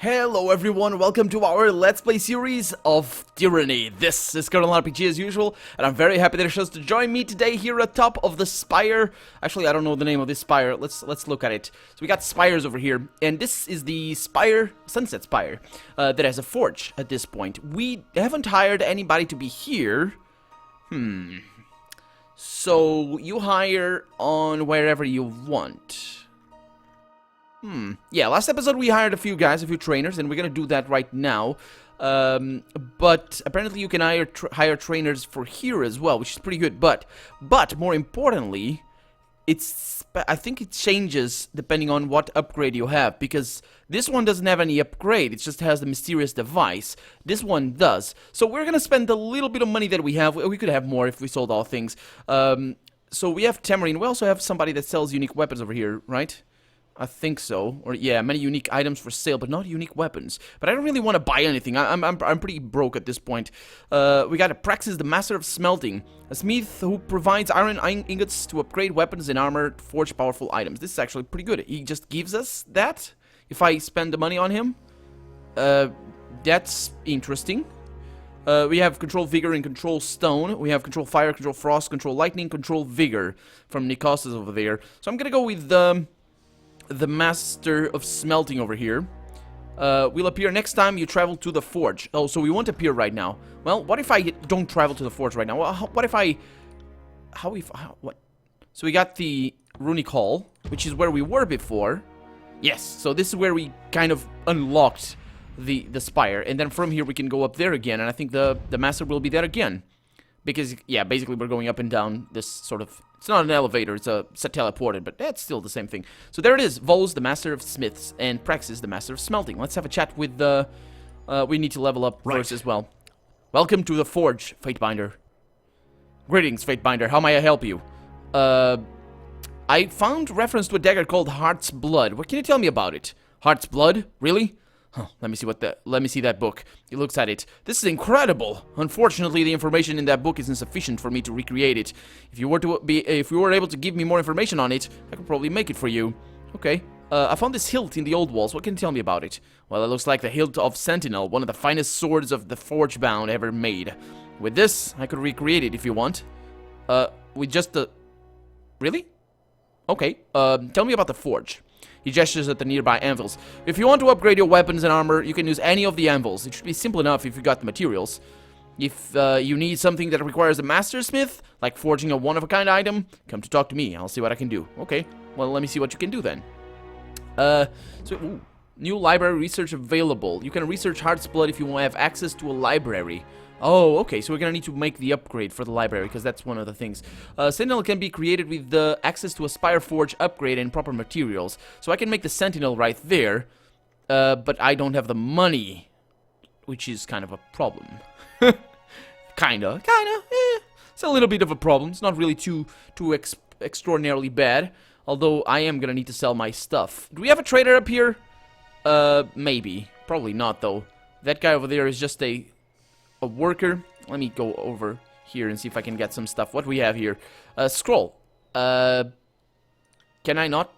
Hello everyone, welcome to our Let's Play series of Tyranny. This is Colonel RPG as usual, and I'm very happy that you chose to join me today here atop of the spire. Actually, I don't know the name of this spire. Let's look at it. So we got spires over here, and this is the spire, Sunset Spire, that has a forge at this point. We haven't hired anybody to be here. So you hire on wherever you want. Yeah, last episode we hired a few guys, a few trainers, and we're gonna do that right now. But apparently you can hire trainers for here as well, which is pretty good. But more importantly, I think it changes depending on what upgrade you have, because this one doesn't have any upgrade. It just has the mysterious device. This one does. So we're gonna spend a little bit of money that we have. We could have more if we sold all things. So we have Tyranny. We also have somebody that sells unique weapons over here, right? I think so. Or yeah, many unique items for sale, but not unique weapons. But I don't really want to buy anything. I'm pretty broke at this point. We got a Praxis, the Master of Smelting, a smith who provides iron ingots to upgrade weapons and armor to forge powerful items. This is actually pretty good. He just gives us that if I spend the money on him. That's interesting. We have Control Vigor and Control Stone. We have Control Fire, Control Frost, Control Lightning, Control Vigor from Nikos's over there. So I'm gonna go with the Master of Smelting over here. Will appear next time you travel to the forge. Oh, so we won't appear right now. Well, what if I don't travel to the forge right now? Well, what if I... what? So we got the Runic Hall, which is where we were before. Yes, so this is where we kind of unlocked the spire. And then from here we can go up there again. And I think the Master will be there again. Because, yeah, basically we're going up and down this sort of... It's not an elevator, it's teleported, but that's still the same thing. So there it is, Vols, the Master of Smiths, and Praxis, the Master of Smelting. Let's have a chat with the... we need to level up first as well. Welcome to the Forge, Fatebinder. Greetings, Fatebinder. How may I help you? I found reference to a dagger called Heart's Blood. What can you tell me about it? Heart's Blood? Really? Huh, let me see that book. He looks at it. This is incredible. Unfortunately, the information in that book isn't sufficient for me to recreate it. If you were able to give me more information on it, I could probably make it for you. Okay. I found this hilt in the old walls. What can you tell me about it? Well, it looks like the hilt of Sentinel, one of the finest swords of the Forgebound ever made. With this, I could recreate it if you want. With just the... Really? Okay. Tell me about the forge. He gestures at the nearby anvils. If you want to upgrade your weapons and armor, you can use any of the anvils. It should be simple enough if you got the materials. If you need something that requires a master smith, like forging a one-of-a-kind item, come to talk to me. I'll see what I can do. Okay, well, let me see what you can do then. New library research available. You can research Heart's Blood if you want to have access to a library. Oh, okay, so we're gonna need to make the upgrade for the library, because that's one of the things. Sentinel can be created with the access to a Spire Forge upgrade and proper materials. So I can make the Sentinel right there, but I don't have the money, which is kind of a problem. Kinda, it's a little bit of a problem. It's not really too extraordinarily bad, although I am gonna need to sell my stuff. Do we have a trader up here? Maybe. Probably not, though. That guy over there is just a worker. Let me go over here and see if I can get some stuff. What do we have here? Scroll. Can I not?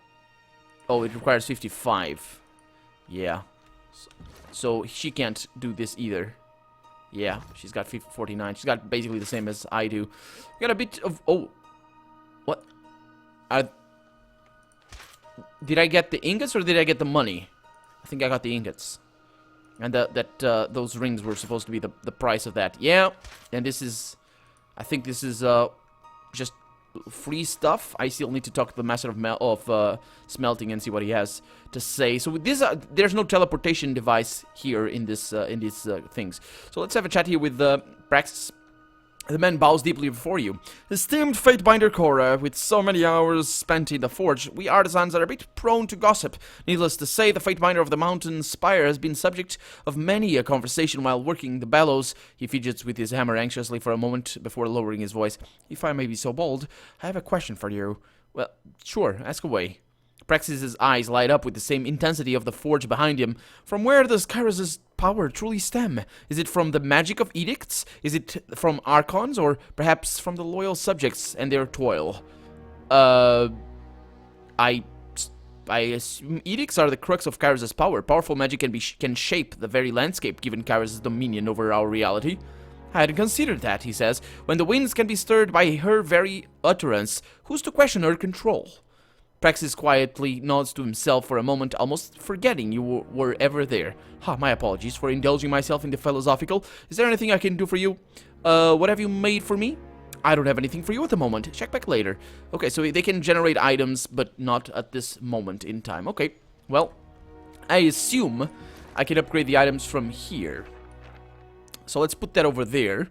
Oh, it requires 55. Yeah. So she can't do this either. Yeah, she's got 49. She's got basically the same as I do. Got a bit of... Oh. What? Did I get the ingots or did I get the money? I think I got the ingots. And those rings were supposed to be the price of that. Yeah, and this is... I think this is just free stuff. I still need to talk to the Master of Smelting and see what he has to say. So with this, there's no teleportation device here in these things. So let's have a chat here with Praxis. The man bows deeply before you. Esteemed Fatebinder Cora, with so many hours spent in the forge, we artisans are a bit prone to gossip. Needless to say, the Fatebinder of the Mountain Spire has been subject of many a conversation while working the bellows. He fidgets with his hammer anxiously for a moment before lowering his voice. If I may be so bold, I have a question for you. Well, sure, ask away. Praxis' eyes light up with the same intensity of the forge behind him. From where does Kairos' power truly stem? Is it from the magic of edicts? Is it from archons? Or perhaps from the loyal subjects and their toil? I I assume edicts are the crux of Kyrus' power. Powerful magic can shape the very landscape given Kyrus' dominion over our reality. I hadn't considered that, he says. When the winds can be stirred by her very utterance, who's to question her control? Praxis quietly nods to himself for a moment, almost forgetting you were ever there. My apologies for indulging myself in the philosophical. Is there anything I can do for you? What have you made for me? I don't have anything for you at the moment. Check back later. Okay, so they can generate items, but not at this moment in time. Okay, well, I assume I can upgrade the items from here. So let's put that over there.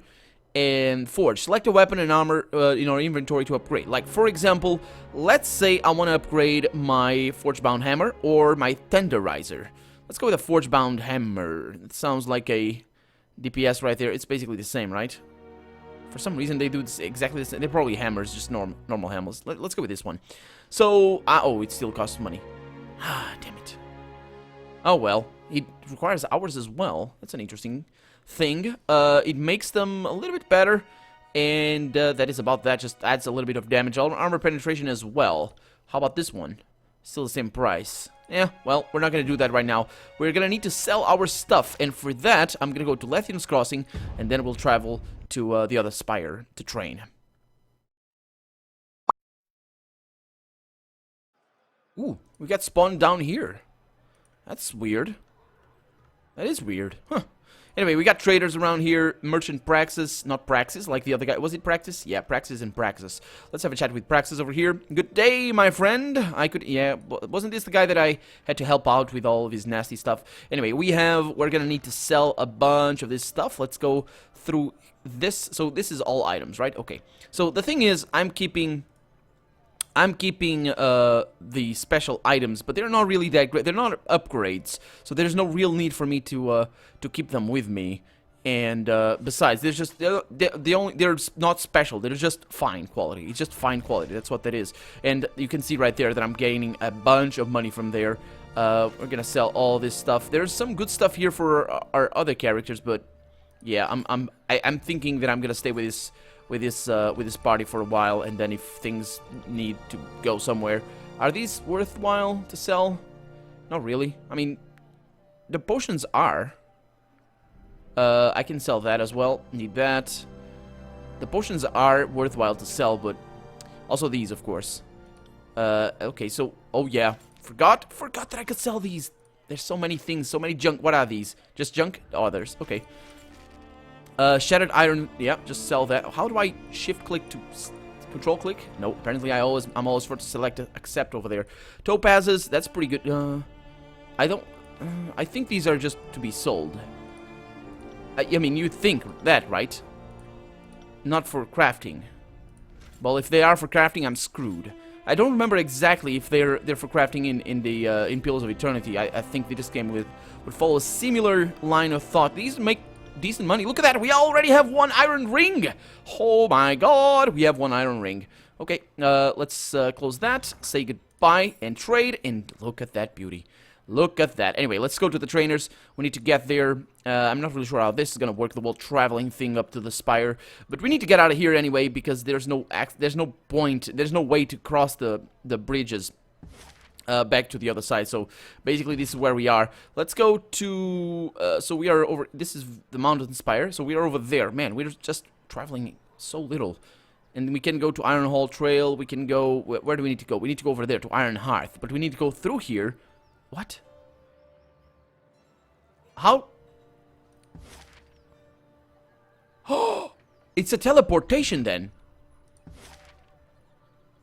And forge. Select a weapon and armor in our inventory to upgrade. Like, for example, let's say I want to upgrade my forge-bound hammer or my tenderizer. Let's go with a forge-bound hammer. It sounds like a DPS right there. It's basically the same, right? For some reason, they do exactly the same. They're probably hammers, just normal hammers. Let's go with this one. So, oh, it still costs money. Damn it. Oh, well. It requires hours as well. That's an interesting thing. It makes them a little bit better. And that is about that. Just adds a little bit of damage. Armor penetration as well. How about this one? Still the same price. Yeah, well, we're not going to do that right now. We're going to need to sell our stuff. And for that, I'm going to go to Lethian's Crossing. And then we'll travel to the other spire to train. Ooh, we got spawned down here. That's weird. That is weird. Huh. Anyway, we got traders around here. Merchant Praxis. Not Praxis, like the other guy. Was it Praxis? Yeah, Praxis and Praxis. Let's have a chat with Praxis over here. Good day, my friend. Yeah, wasn't this the guy that I had to help out with all of his nasty stuff? Anyway, we're gonna need to sell a bunch of this stuff. Let's go through this. So this is all items, right? Okay. So the thing is, I'm keeping the special items, but they're not really that great. They're not upgrades, so there's no real need for me to keep them with me. And besides, they're not special. They're just fine quality. It's just fine quality. That's what that is. And you can see right there that I'm gaining a bunch of money from there. We're gonna sell all this stuff. There's some good stuff here for our other characters, but yeah, I'm thinking that I'm gonna stay with this party for a while, and then if things need to go somewhere. Are these worthwhile to sell? Not really. I mean, the potions are. I can sell that as well. Need that. The potions are worthwhile to sell, but also these, of course. Okay, so, oh yeah, forgot that I could sell these. There's so many things, so many junk. What are these? Just junk? Oh, others. Okay. Shattered iron, yeah, just sell that. How do I shift click to control click? No, apparently I'm always forced to select accept over there. Topazes, that's pretty good. I think these are just to be sold. I mean, you'd think that, right? Not for crafting. Well, if they are for crafting, I'm screwed. I don't remember exactly if they're for crafting in Pillars of Eternity. I think this game would follow a similar line of thought. These make decent money. Look at that. We already have one iron ring. Oh my god. We have one iron ring. Okay. Let's close that. Say goodbye and trade. And look at that beauty. Look at that. Anyway, let's go to the trainers. We need to get there. I'm not really sure how this is going to work, the whole traveling thing up to the spire. But we need to get out of here anyway, because there's no point. There's no way to cross the bridges back to the other side. So basically this is where we are. Let's go to so we are over, this is the mountain spire, so we are over there. Man, we're just traveling so little. And we can go to Iron Hall Trail. We can go, where do we need to go? We need to go over there to Iron Hearth, but we need to go through here. What? How? Oh, it's a teleportation then.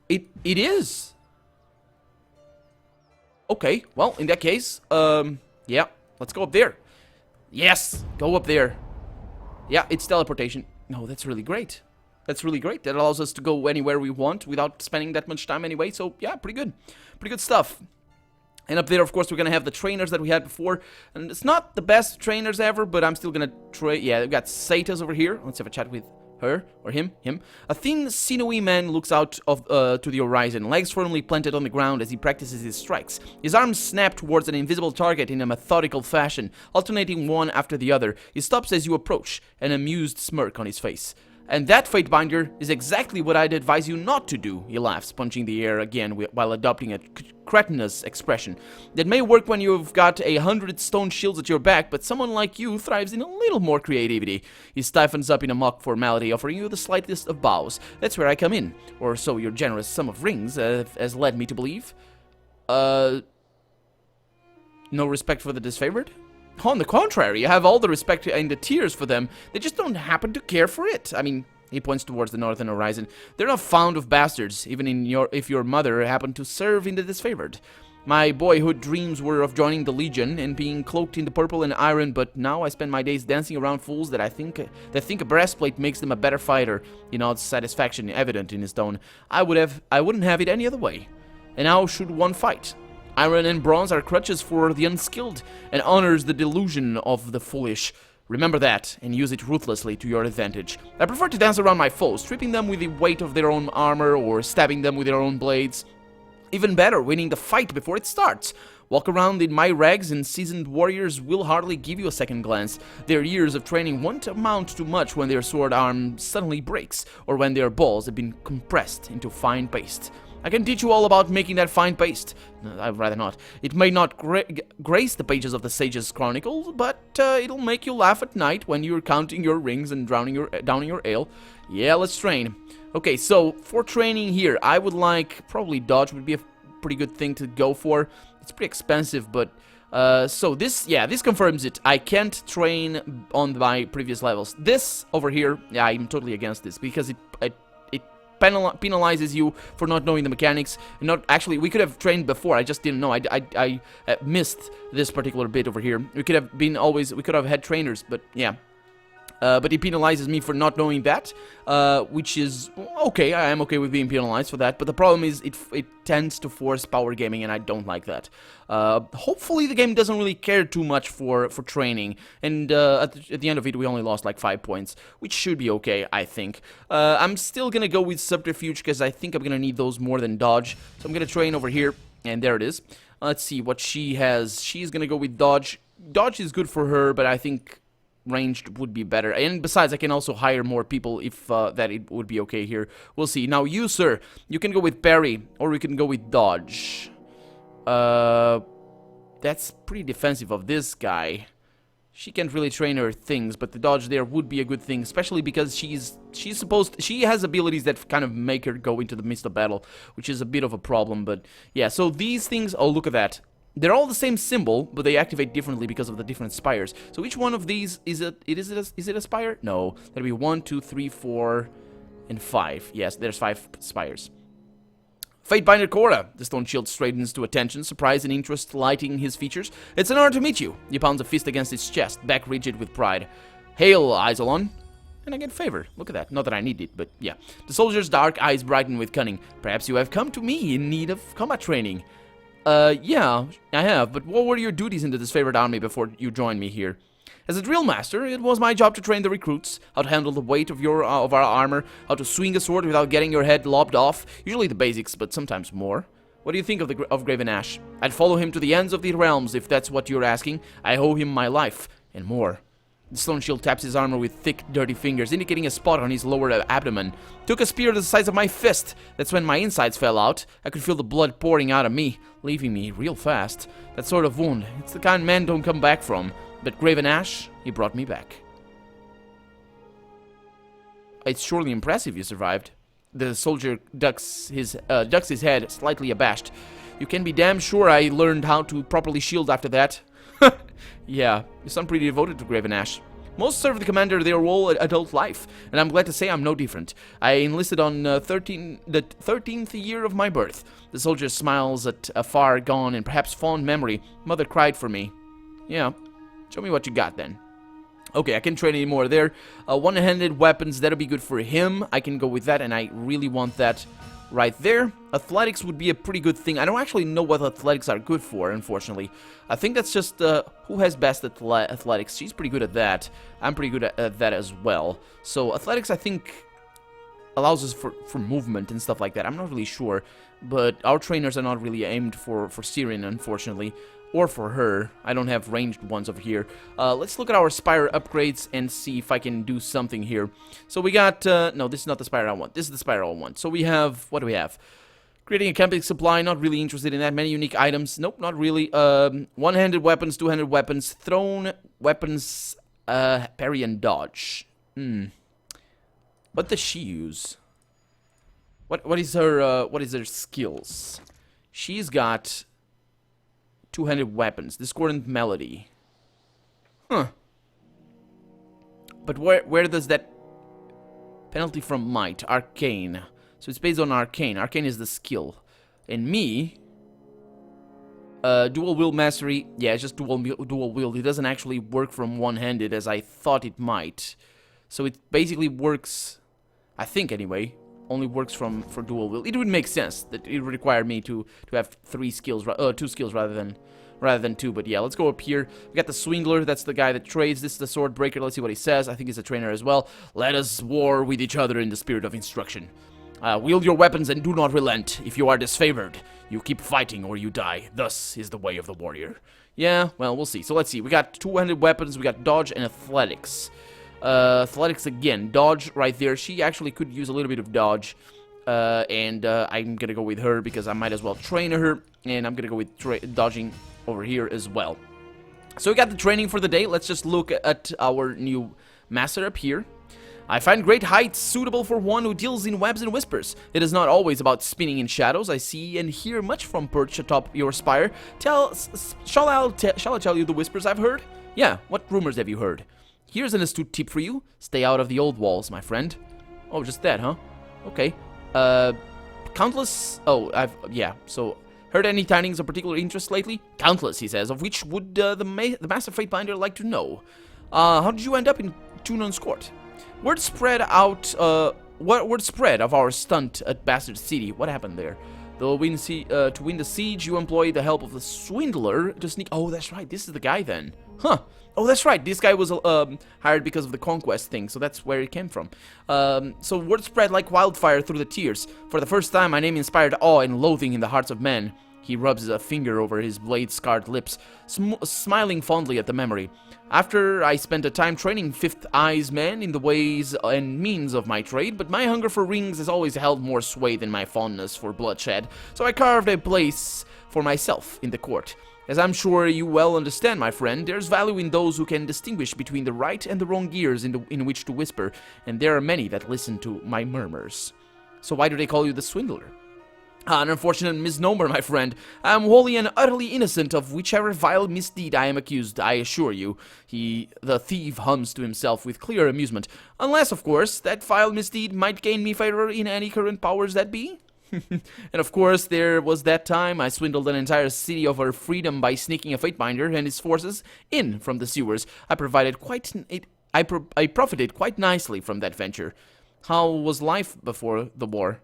It is. Okay, well, in that case, yeah, let's go up there. Yes, go up there. Yeah, it's teleportation. No, that's really great. That's really great. That allows us to go anywhere we want without spending that much time anyway. So, yeah, pretty good. Pretty good stuff. And up there, of course, we're going to have the trainers that we had before. And it's not the best trainers ever, but I'm still going to try. Yeah, we've got Satas over here. Let's have a chat with her, or him. A thin, sinewy man looks out to the horizon, legs firmly planted on the ground as he practices his strikes. His arms snap towards an invisible target in a methodical fashion, alternating one after the other. He stops as you approach, an amused smirk on his face. And that, Fatebinder, is exactly what I'd advise you not to do, he laughs, punching the air again while adopting a cretinous expression. That may work when you've got 100 stone shields at your back, but someone like you thrives in a little more creativity. He stiffens up in a mock formality, offering you the slightest of bows. That's where I come in, or so your generous sum of rings has led me to believe. No respect for the disfavored? On the contrary, I have all the respect and the tears for them. They just don't happen to care for it. I mean, he points towards the northern horizon. They're not fond of bastards, even if your mother happened to serve in the disfavored. My boyhood dreams were of joining the Legion and being cloaked in the purple and iron, but now I spend my days dancing around fools that think a breastplate makes them a better fighter. You know, it's satisfaction evident in his tone. I wouldn't have it any other way. And how should one fight? Iron and bronze are crutches for the unskilled, and honors the delusion of the foolish. Remember that, and use it ruthlessly to your advantage. I prefer to dance around my foes, stripping them with the weight of their own armor, or stabbing them with their own blades. Even better, winning the fight before it starts. Walk around in my rags, and seasoned warriors will hardly give you a second glance. Their years of training won't amount to much when their sword arm suddenly breaks, or when their balls have been compressed into fine paste. I can teach you all about making that fine paste. I'd rather not. It may not grace the pages of the Sage's Chronicles, but it'll make you laugh at night when you're counting your rings and downing your ale. Yeah, let's train. Okay, so for training here, I would like probably dodge would be a pretty good thing to go for. It's pretty expensive, but so this confirms it. I can't train on my previous levels. This over here, yeah, I'm totally against this because it penalizes you for not knowing the mechanics. And not actually, we could have trained before. I just didn't know. I missed this particular bit over here. We could have had trainers, but yeah. But it penalizes me for not knowing that, which is okay. I am okay with being penalized for that. But the problem is it tends to force power gaming, and I don't like that. Hopefully the game doesn't really care too much for training, and at the end of it we only lost like 5 points, which should be okay, I think. I'm still gonna go with subterfuge because I think I'm gonna need those more than dodge. So I'm gonna train over here, and there it is. Let's see what she has. She's gonna go with dodge. Dodge is good for her, but I think ranged would be better, and besides I can also hire more people if that it would be okay here. We'll see. Now you, sir, you can go with parry, or we can go with dodge. That's pretty defensive of this guy. She can't really train her things, but the dodge there would be a good thing, especially because she has abilities that kind of make her go into the midst of battle, which is a bit of a problem. But yeah, so these things, oh look at that. They're all the same symbol, but they activate differently because of the different spires. So each one of these, is it a spire? No, that'd be 1, 2, 3, 4, and 5. Yes, there's 5 spires. Fatebinder Korra. The stone shield straightens to attention, surprise and interest lighting his features. It's an honor to meet you. He pounds a fist against his chest, back rigid with pride. Hail, Isolon. And I get favor. Look at that. Not that I need it, but yeah. The soldier's dark eyes brighten with cunning. Perhaps you have come to me in need of combat training. Yeah, I have, but what were your duties in the disfavored army before you joined me here? As a drill master, it was my job to train the recruits, how to handle the weight of our armor, how to swing a sword without getting your head lopped off, usually the basics, but sometimes more. What do you think of Graven Ash? I'd follow him to the ends of the realms if that's what you're asking. I owe him my life, and more. The stone shield taps his armor with thick, dirty fingers, indicating a spot on his lower abdomen. Took a spear the size of my fist. That's when my insides fell out. I could feel the blood pouring out of me, leaving me real fast. That sort of wound, it's the kind men don't come back from. But Graven Ash, he brought me back. It's surely impressive you survived. The soldier ducks his head, slightly abashed. You can be damn sure I learned how to properly shield after that. Yeah, you sound pretty devoted to Graven Ash. Most serve the commander their whole adult life, and I'm glad to say I'm no different. I enlisted on the 13th year of my birth. The soldier smiles at a far gone and perhaps fond memory. Mother cried for me. Yeah, show me what you got then. Okay, I can't train anymore there. One-handed weapons, that'll be good for him. I can go with that, and I really want that right there. Athletics would be a pretty good thing. I don't actually know what athletics are good for, unfortunately. I think that's just who has best athletics. She's pretty good at that. I'm pretty good at that as well. So athletics, I think, allows us for movement and stuff like that. I'm not really sure, but our trainers are not really aimed for Syrian, unfortunately. Or for her. I don't have ranged ones over here. Let's look at our Spire upgrades and see if I can do something here. So we got, no, this is not the Spire I want. This is the Spire I want. So we have, what do we have? Creating a camping supply, not really interested in that. Many unique items, nope, not really. One-handed weapons, two-handed weapons, thrown weapons, parry and dodge. What does she use? What is her skills? She's got two-handed weapons, discordant melody. Huh. But where does that penalty from might? Arcane. So it's based on arcane. Arcane is the skill. And me, dual wield mastery. Yeah, it's just dual wield. It doesn't actually work from one-handed as I thought it might. So it basically works, I think anyway, only works for dual wield. It would make sense that it would require me to have two skills rather than two. But yeah, let's go up here. We got the Swindler. That's the guy that trades. This is the Sword Breaker. Let's see what he says. I think he's a trainer as well. Let us war with each other in the spirit of instruction. Wield your weapons and do not relent. If you are disfavored, you keep fighting or you die. Thus is the way of the warrior. Yeah, well, we'll see. So let's see. We got two-handed weapons. We got dodge and athletics. Athletics again. Dodge right there. She actually could use a little bit of dodge. And I'm gonna go with her because I might as well train her. And I'm gonna go with dodging over here as well. So we got the training for the day. Let's just look at our new master up here. I find great heights suitable for one who deals in webs and whispers. It is not always about spinning in shadows. I see and hear much from perch atop your spire. Shall I tell you the whispers I've heard? Yeah, what rumors have you heard? Here's an astute tip for you. Stay out of the old walls, my friend. Oh, just that, huh? Okay. Countless... Oh, yeah, so... Heard any tidings of particular interest lately? Countless, he says, of which would the Master Fatebinder like to know. How did you end up in Tunon's court? Word spread of our stunt at Bastard City. What happened there? To win the siege, you employed the help of the Swindler to sneak... Oh, that's right. This is the guy then. Huh. Oh, that's right. This guy was hired because of the conquest thing, so that's where it came from. So word spread like wildfire through the tiers. For the first time, my name inspired awe and loathing in the hearts of men. He rubs a finger over his blade-scarred lips, smiling fondly at the memory. After I spent a time training Fifth Eye's men in the ways and means of my trade, but my hunger for rings has always held more sway than my fondness for bloodshed, so I carved a place for myself in the court. As I'm sure you well understand, my friend, there's value in those who can distinguish between the right and the wrong gears in which to whisper, and there are many that listen to my murmurs. So why do they call you the Swindler? An unfortunate misnomer, my friend. I am wholly and utterly innocent of whichever vile misdeed I am accused, I assure you. The thief hums to himself with clear amusement. Unless, of course, that vile misdeed might gain me favor in any current powers that be. And of course, there was that time I swindled an entire city of her freedom by sneaking a Fatebinder and his forces in from the sewers. I profited quite nicely from that venture. How was life before the war?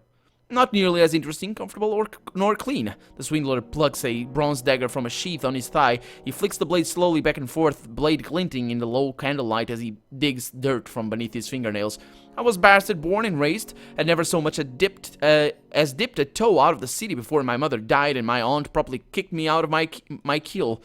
Not nearly as interesting, comfortable, nor clean. The Swindler plucks a bronze dagger from a sheath on his thigh. He flicks the blade slowly back and forth, blade glinting in the low candlelight as he digs dirt from beneath his fingernails. I was bastard born and raised, and never so much as dipped a toe out of the city before my mother died and my aunt properly kicked me out of my keel.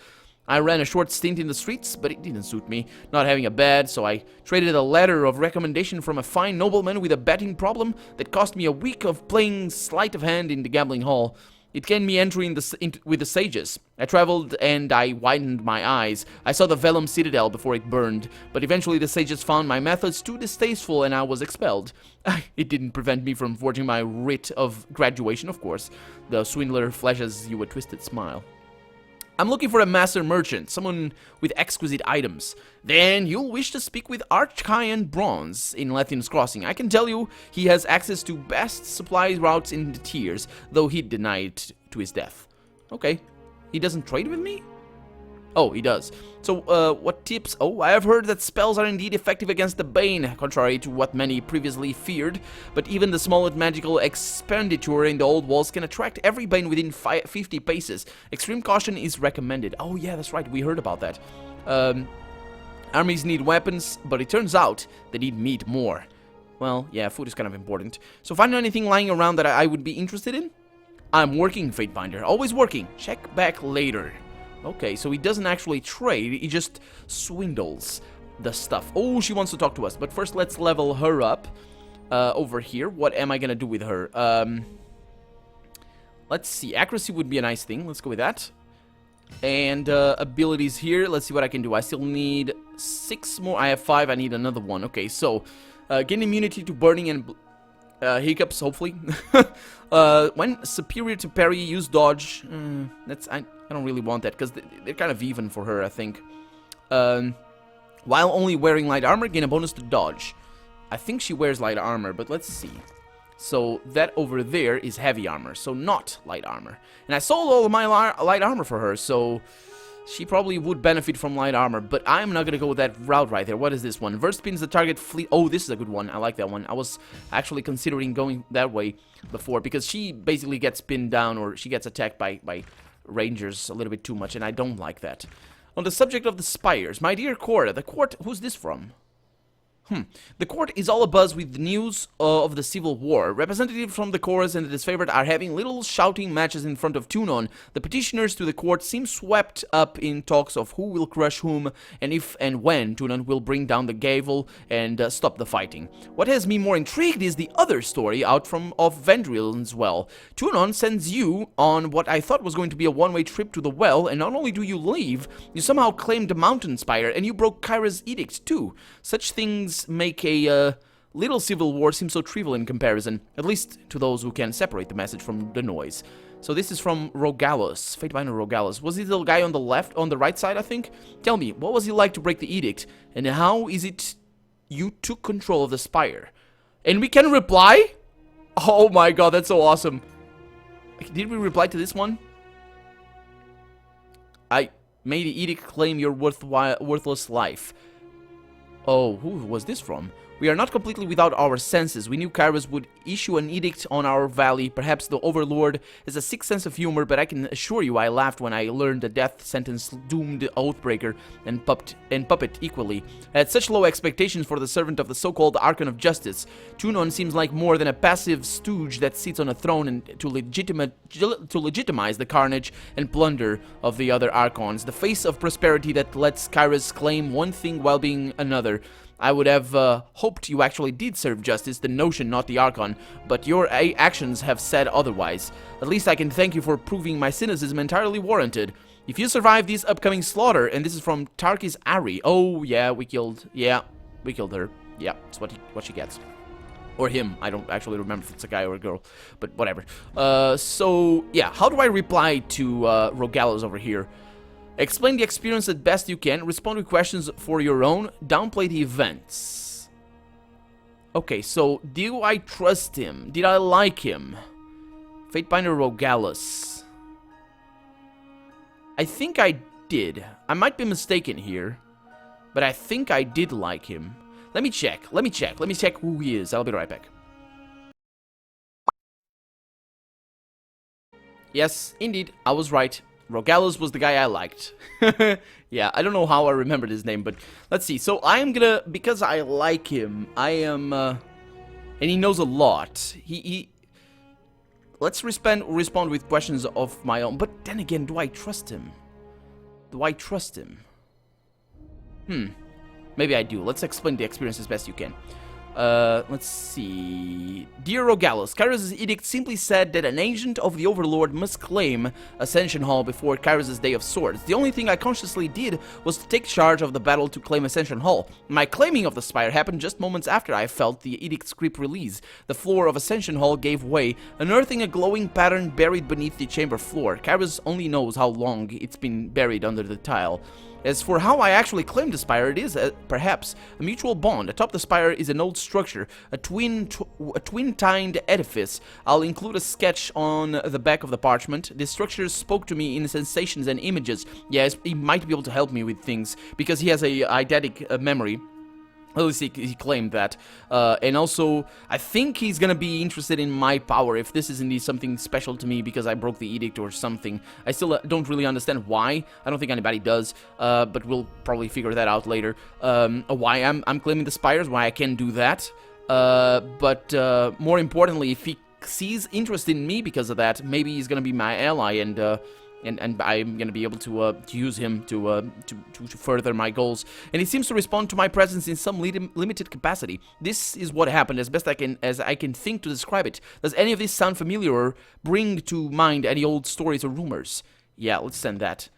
I ran a short stint in the streets, but it didn't suit me, not having a bed, so I traded a letter of recommendation from a fine nobleman with a betting problem that cost me a week of playing sleight of hand in the gambling hall. It gained me entry with the sages. I traveled and I widened my eyes. I saw the Vellum Citadel before it burned, but eventually the sages found my methods too distasteful and I was expelled. It didn't prevent me from forging my writ of graduation, of course. The Swindler flashes you a twisted smile. I'm looking for a master merchant, someone with exquisite items. Then you'll wish to speak with Archaian Bronze in Lethian's Crossing. I can tell you he has access to best supply routes in the tiers, though he'd deny it to his death. Okay. He doesn't trade with me? Oh, he does. So, what tips? Oh, I have heard that spells are indeed effective against the Bane, contrary to what many previously feared. But even the smallest magical expenditure in the old walls can attract every Bane within 50 paces. Extreme caution is recommended. Oh, yeah, that's right. We heard about that. Armies need weapons, but it turns out they need meat more. Well, yeah, food is kind of important. So, find anything lying around that I would be interested in? I'm working, Fatebinder. Always working. Check back later. Okay, so he doesn't actually trade, he just swindles the stuff. Oh, she wants to talk to us, but first let's level her up over here. What am I gonna do with her? Let's see. Accuracy would be a nice thing. Let's go with that. And abilities here. Let's see what I can do. I still need 6 more. I have 5. I need another one. Okay, so gain immunity to burning and hiccups, hopefully. When superior to parry, use dodge. I don't really want that because they're kind of even for her, I think. While only wearing light armor, gain a bonus to dodge. I think she wears light armor, but let's see. So that over there is heavy armor, so not light armor. And I sold all of my light armor for her, so she probably would benefit from light armor, but I'm not gonna go with that route right there. What is this one? Verse spins the target fleet. Oh, this is a good one. I like that one. I was actually considering going that way before, because she basically gets pinned down, or she gets attacked by rangers a little bit too much, and I don't like that. On the subject of the spires, my dear Cora, the court, who's this from? The court is all abuzz with the news of the civil war. Representatives from the chorus and the disfavored are having little shouting matches in front of Tunon. The petitioners to the court seem swept up in talks of who will crush whom, and if and when Tunon will bring down the gavel and stop the fighting. What has me more intrigued is the other story out of Vendril's well. Tunon sends you on what I thought was going to be a one-way trip to the well, and not only do you leave, you somehow claim the mountain spire, and you broke Kyra's edict too. Such things make a little civil war seem so trivial in comparison, at least to those who can separate the message from the noise. So this is from Rogalus, Fatebinder Rogalus. Was he the guy on the right side, I think? Tell me, what was he like to break the edict, and how is it you took control of the spire? And we can reply? Oh my god, that's so awesome. Did we reply to this one? I made the edict claim your worthless life. Oh, who was this from? We are not completely without our senses. We knew Kairos would issue an edict on our valley. Perhaps the Overlord has a sick sense of humor, but I can assure you I laughed when I learned the death sentence doomed Oathbreaker and Puppet equally. I had such low expectations for the servant of the so-called Archon of Justice. Tunon seems like more than a passive stooge that sits on a throne and to legitimize the carnage and plunder of the other Archons. The face of prosperity that lets Kairos claim one thing while being another. I would have hoped you actually did serve justice, the notion, not the Archon, but your actions have said otherwise. At least I can thank you for proving my cynicism entirely warranted. If you survive this upcoming slaughter, and this is from Tarkis Ari. Oh, yeah, we killed her. Yeah, that's what she gets. Or him. I don't actually remember if it's a guy or a girl, but whatever. So, yeah, how do I reply to Rogallos over here? Explain the experience as best you can, respond to questions for your own, downplay the events. Okay, so, do I trust him? Did I like him? Fatebinder Rogallos. I think I did. I might be mistaken here, but I think I did like him. Let me check who he is. I'll be right back. Yes, indeed, I was right. Rogallos was the guy I liked. Yeah, I don't know how I remembered his name, but let's see. So I am gonna, because I like him, I am, and he knows a lot. Let's respond with questions of my own. But then again, do I trust him? Maybe I do. Let's explain the experience as best you can. Let's see. Dear Rogallos, Kairos' edict simply said that an agent of the Overlord must claim Ascension Hall before Kairos' Day of Swords. The only thing I consciously did was to take charge of the battle to claim Ascension Hall. My claiming of the spire happened just moments after I felt the edict's grip release. The floor of Ascension Hall gave way, unearthing a glowing pattern buried beneath the chamber floor. Kairos only knows how long it's been buried under the tile. As for how I actually claimed the spire, it is, perhaps, a mutual bond. Atop the spire is an old structure, a twin-tined edifice. I'll include a sketch on the back of the parchment. This structure spoke to me in sensations and images. Yes, he might be able to help me with things, because he has a eidetic memory. At least he claimed that. And also, I think he's gonna be interested in my power, if this is indeed something special to me because I broke the edict or something. I still don't really understand why. I don't think anybody does, but we'll probably figure that out later. Why I'm claiming the spires, why I can do that. But more importantly, if he sees interest in me because of that, maybe he's gonna be my ally and and I'm gonna be able to use him to further my goals. And he seems to respond to my presence in some limited capacity. This is what happened, as best as I can think to describe it. Does any of this sound familiar or bring to mind any old stories or rumors? Yeah, let's send that.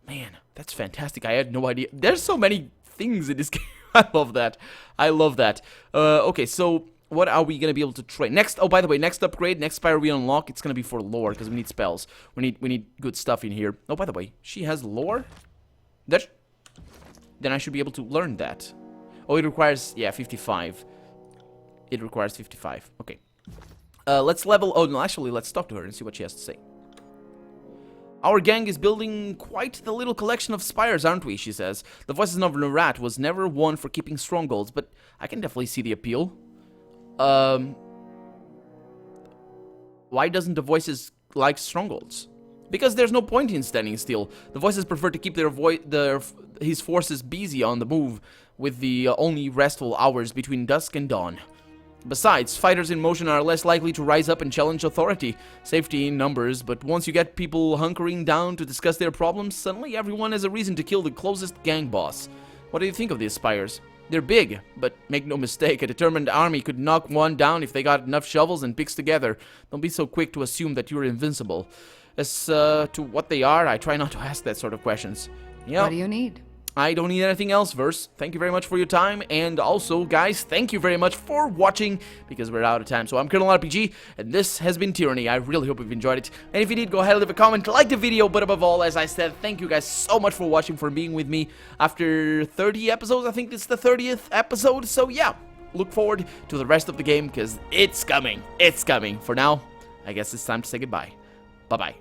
Man, that's fantastic. I had no idea. There's so many things in this game. I love that. I love that. Okay, so what are we gonna be able to trade next? Oh, by the way, next upgrade, next spire we unlock, it's gonna be for lore because we need spells. We need good stuff in here. Oh, by the way, she has lore. Then I should be able to learn that. Oh, it requires 55. It requires 55. Okay. Let's level. Oh no, actually, let's talk to her and see what she has to say. Our gang is building quite the little collection of spires, aren't we? She says. The Voices of Nerat was never one for keeping strongholds, but I can definitely see the appeal. Why doesn't the Voices like strongholds? Because there's no point in standing still. The Voices prefer to keep his forces busy on the move, with the only restful hours between dusk and dawn. Besides, fighters in motion are less likely to rise up and challenge authority. Safety in numbers, but once you get people hunkering down to discuss their problems, suddenly everyone has a reason to kill the closest gang boss. What do you think of these spires? They're big, but make no mistake, a determined army could knock one down if they got enough shovels and picks together. Don't be so quick to assume that you're invincible. As to what they are, I try not to ask that sort of questions. What do you need? I don't need anything else, Verse. Thank you very much for your time, and also, guys, thank you very much for watching, because we're out of time. So I'm Colonel RPG, and this has been Tyranny. I really hope you've enjoyed it, and if you did, go ahead and leave a comment, like the video, but above all, as I said, thank you guys so much for watching, for being with me after 30 episodes. I think this is the 30th episode, so yeah, look forward to the rest of the game, because it's coming. It's coming. For now, I guess it's time to say goodbye. Bye-bye.